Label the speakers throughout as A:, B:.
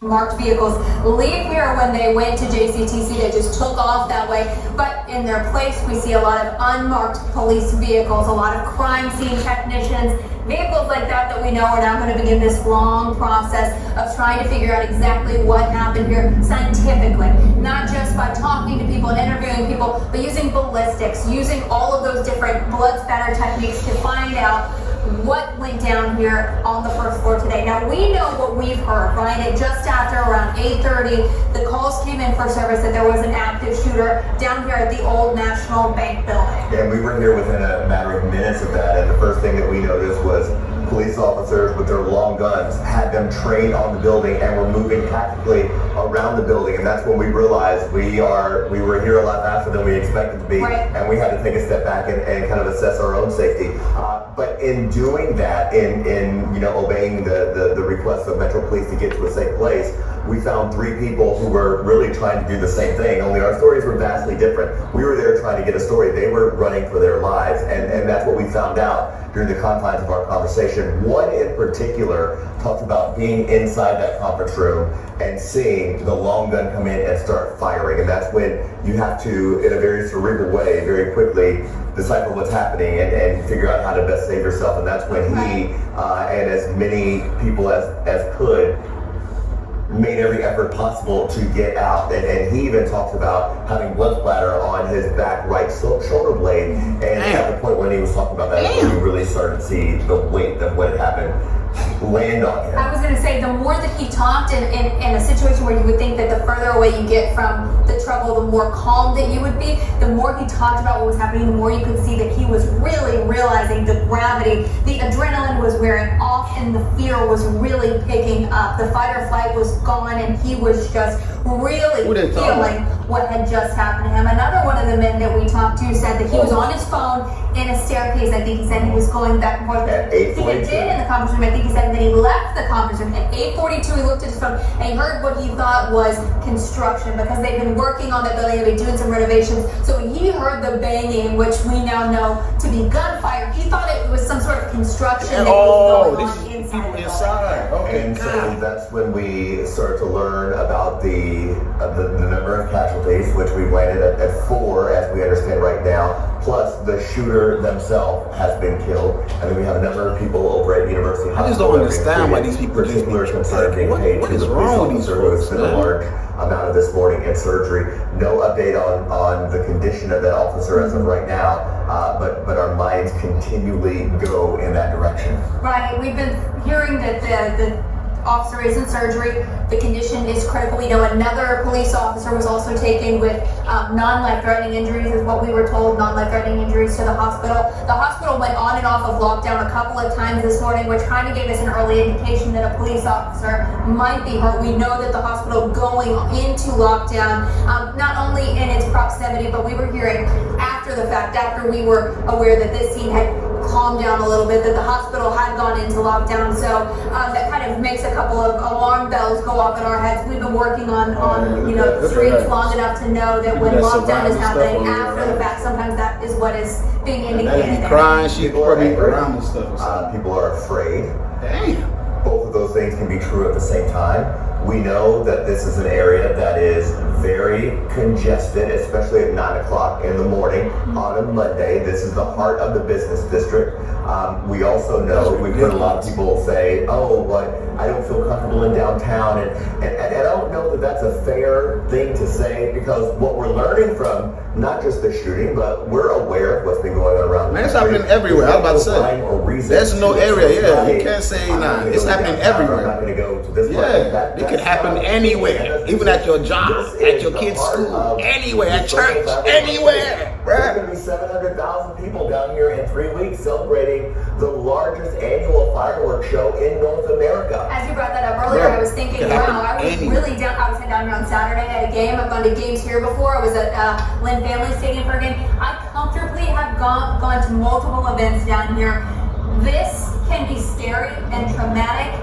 A: Marked vehicles leave here when they went to JCTC. They just took off that way, but in their place we see a lot of unmarked police vehicles, a lot of crime scene technicians, vehicles like that we know are now going to begin this long process of trying to figure out exactly what happened here scientifically, not just by talking to people and interviewing people, but using ballistics, using all of those different blood spatter techniques to find out what went down here on the first floor today. Now we know what we've heard, right? At just after around 8:30, the calls came in for service that there was an active shooter down here at the old National Bank building.
B: And we were here within a matter of minutes of that, and the first thing that we noticed was police officers with their long guns had them trained on the building and were moving tactically around the building, and that's when we realized we were here a lot faster than we expected to be,
A: right.
B: And we had to take a step back and kind of assess our own safety. But in doing that, in obeying the request of Metro Police to get to a safe place, we found 3 people who were really trying to do the same thing, only our stories were vastly different. We were there trying to get a story. They were running for their lives, and that's what we found out during the confines of our conversation. One in particular talked about being inside that conference room and seeing the long gun come in and start firing, and that's when you have to, in a very cerebral way, very quickly decipher what's happening and figure out how to best save yourself, and that's when he and as many people as could made every effort possible to get out, and he even talks about having blood splatter on his back right shoulder blade, and at the point when he was talking about that, we really started to see the weight of what had happened land on him.
A: I was going to say, the more that he talked in a situation where you would think that the further away you get from the trouble, the more calm that you would be, the more he talked about what was happening, the more you could see that he was really realizing the gravity. The adrenaline was wearing off and the fear was really picking up. The fight or flight was gone and he was just really feeling what had just happened to him. Another one of the men that we talked to said that he was on his phone in a staircase. I think he said he was going back and forth.
B: At
A: I think he did in the conference room. I think he said that he left the conference room. At 8:42, he looked at his phone and he heard what he thought was construction, because they've been working on the building, they've been doing some renovations. So when he heard the banging, which we now know to be gunfire, he thought it was some sort of construction that was going on inside the building.
B: Okay. And so that's when we started to learn about the number of casualties, which we landed at 4, as we understand right now, plus the shooter themselves has been killed, and then we have a number of people over at University Hospital.
C: I just don't understand why these people
B: particular concern being paid to the police officer who has spent a large amount of this morning in surgery. No update on the condition of that officer as of right now, but our minds continually go in that direction.
A: Right, we've been hearing that the officer is in surgery. The condition is critical. We know another police officer was also taken with non-life-threatening injuries, is what we were told, non-life-threatening injuries to the hospital. The hospital went on and off of lockdown a couple of times this morning, which kind of gave us an early indication that a police officer might be hurt. We know that the hospital going into lockdown, not only in its proximity, but we were hearing after the fact, after we were aware that this scene had calmed down a little bit, that the hospital had gone into lockdown. So that kind of makes a couple of alarm bells go off in our heads. We've been working on the streets long enough to know that when lockdown is happening after the fact, sometimes that is what is being indicated.
C: Crying, people are around and stuff.
B: People are afraid.
C: Damn.
B: Both of those things can be true at the same time. We know that this is an area that is very congested, especially at 9 o'clock in the morning on a Monday. This is the heart of the business district. We also know, we've heard a lot of people say, I don't feel comfortable in downtown. And I don't know that that's a fair thing to say, because what we're learning from not just the shooting, but we're aware of what's been going on around the
C: Man, it's
B: country.
C: happening everywhere. I was about to say. There's no area, you can't say nah. It's happening everywhere.
B: I'm not going to go to this
C: part. It could happen anywhere, even at your job, at your kid's school, anywhere, at church, anywhere.
B: There's going to be 700,000 people down here in 3 weeks celebrating the largest annual fireworks show in North America.
A: As you brought that up earlier, I was thinking, wow, I was really down. I was down here on Saturday at a game. I've gone to games here before. I was at Lynn Family Stadium for a game. I comfortably have gone to multiple events down here. This can be scary and traumatic,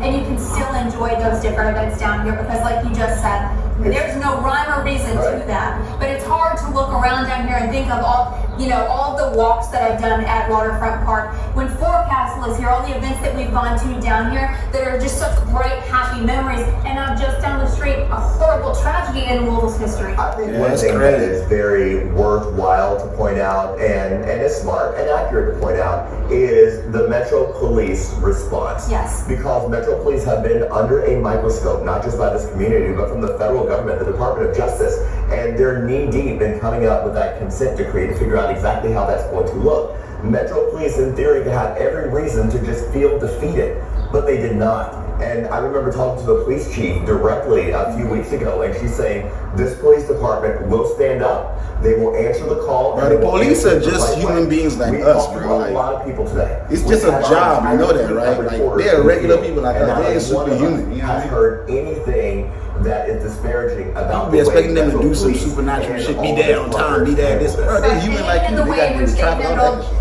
A: and you can still enjoy those different events down here, because like you just said, There's no rhyme or reason to that. But it's hard to look around down here and think of all the walks that I've done at Waterfront Park. When Forecastle is here, all the events that we've gone to down here that are just such bright, happy memories. And now just down the street, a horrible tragedy in Louisville's history.
B: I think one thing that is very worthwhile to point out, and is smart and accurate to point out, is the Metro Police response.
A: Yes.
B: Because Metro Police have been under a microscope, not just by this community, but from the federal government, the Department of Justice, and they're knee-deep in coming up with that consent decree to figure out exactly how that's going to look. Metro Police, in theory, could have every reason to just feel defeated, but they did not. And I remember talking to the police chief directly a few weeks ago, and she's saying, this police department will stand up, they will answer the call.
C: Bro, the police are just human beings like us, bro.
B: Like, a lot of people today.
C: It's just a job, you know that, right? Like, they're regular people like us. They ain't superhuman, you know what I mean?
B: Heard anything that is disparaging about
C: People be expecting them to do some supernatural shit, be there on time, be there this. Bro, they're human like you, they got to do traffic all that shit.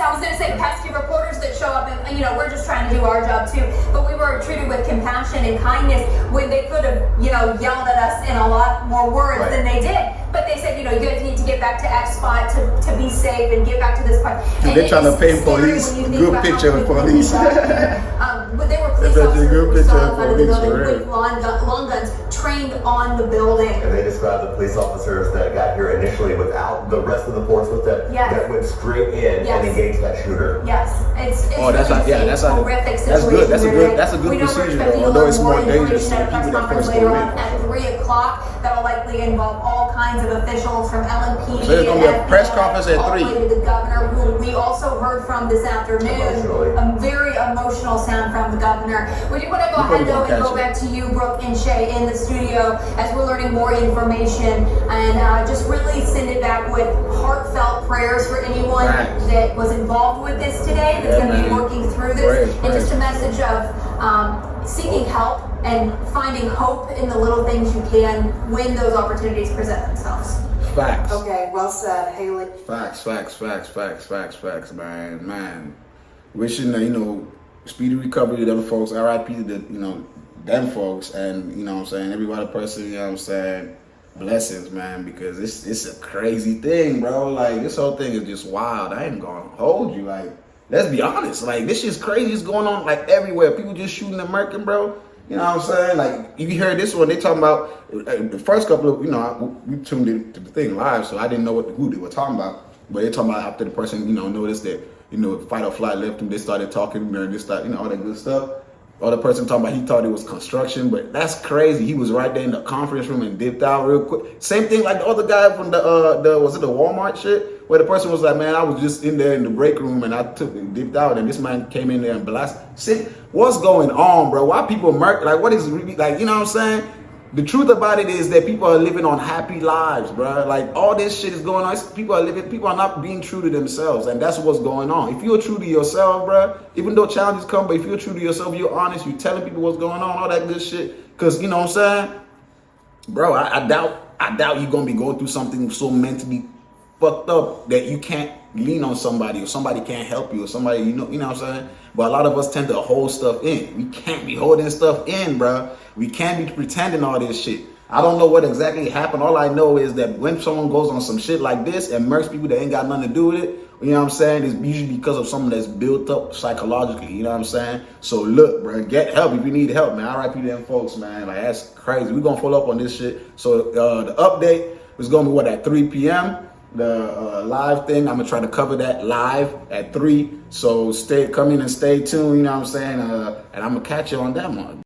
A: I was going to say pesky reporters that show up and, we're just trying to do our job too. But we were treated with compassion and kindness when they could have, yelled at us in a lot more words than they did. But they said, you guys need to get back to X spot to be safe and get back to this part.
C: And they're trying to paint police. Good picture of police.
A: But there were police officers who were still outside of the building with long guns trained on the building.
B: And they described the police officers that got here initially without the rest of the force with them that went straight in and engaged that shooter.
A: Yes, it's
C: that's a
A: horrific
C: Good.
A: situation.
C: That's a good procedure, although it's more dangerous for people that first go in.
A: At 3 o'clock, that will likely involve all kinds of officials from LMPD.
C: So there's going to be a press conference at 3.
A: The governor, who we also heard from this afternoon. A very emotional sound from the governor. We do want to go ahead though and go back to you, Brooke and Shay, in the studio as we're learning more information, and just really send it back with heartfelt prayers for anyone that was involved with this today, that's going to be working through this, and just a message of seeking help and finding hope in the little things you can when those opportunities present themselves.
C: Facts.
D: Okay, well said, Haley.
C: Facts, man. Wishing, speedy recovery to them folks, RIP to them folks, and, what I'm saying, every other person, what I'm saying, blessings, man, because it's a crazy thing, bro. Like, this whole thing is just wild. I ain't gonna hold you, like, let's be honest, like, this shit's crazy. It's going on, like, everywhere. People just shooting and murking, bro. You know what I'm saying? Like, you hear this one, they talking about, the first couple of, we tuned into the thing live, so I didn't know who they were talking about, but they talking about after the person, noticed that, fight or flight left them, they started talking, and they started, all that good stuff. Other person talking about he thought it was construction, but that's crazy. He was right there in the conference room and dipped out real quick. Same thing like the other guy from the was it the Walmart shit, where the person was like, man, I was just in there in the break room and I dipped out, and this man came in there and blasted. See, what's going on, bro? Why people murk? Like, what is really, like, you know what I'm saying? The truth about it is that people are living on happy lives, bro. Like, all this shit is going on. People are not being true to themselves, and that's what's going on. If you're true to yourself, bro, even though challenges come, but if you're true to yourself, you're honest, you're telling people what's going on, all that good shit. Because, you know what I'm saying? Bro, I doubt you're going to be going through something so mentally fucked up that you can't lean on somebody, or somebody can't help you, or somebody, you know what I'm saying? But a lot of us tend to hold stuff in. We can't be holding stuff in, bro. We can't be pretending all this shit. I don't know what exactly happened. All I know is that when someone goes on some shit like this and murks people that ain't got nothing to do with it, you know what I'm saying, it's usually because of something that's built up psychologically, you know what I'm saying? So look, bro, get help if you need help, man. RIP to them folks, man. Like, that's crazy. We're going to follow up on this shit. So the update is going to be, at 3 p.m.? The live thing, I'm gonna try to cover that live at 3. So come in and stay tuned, you know what I'm saying? And I'm gonna catch you on that one.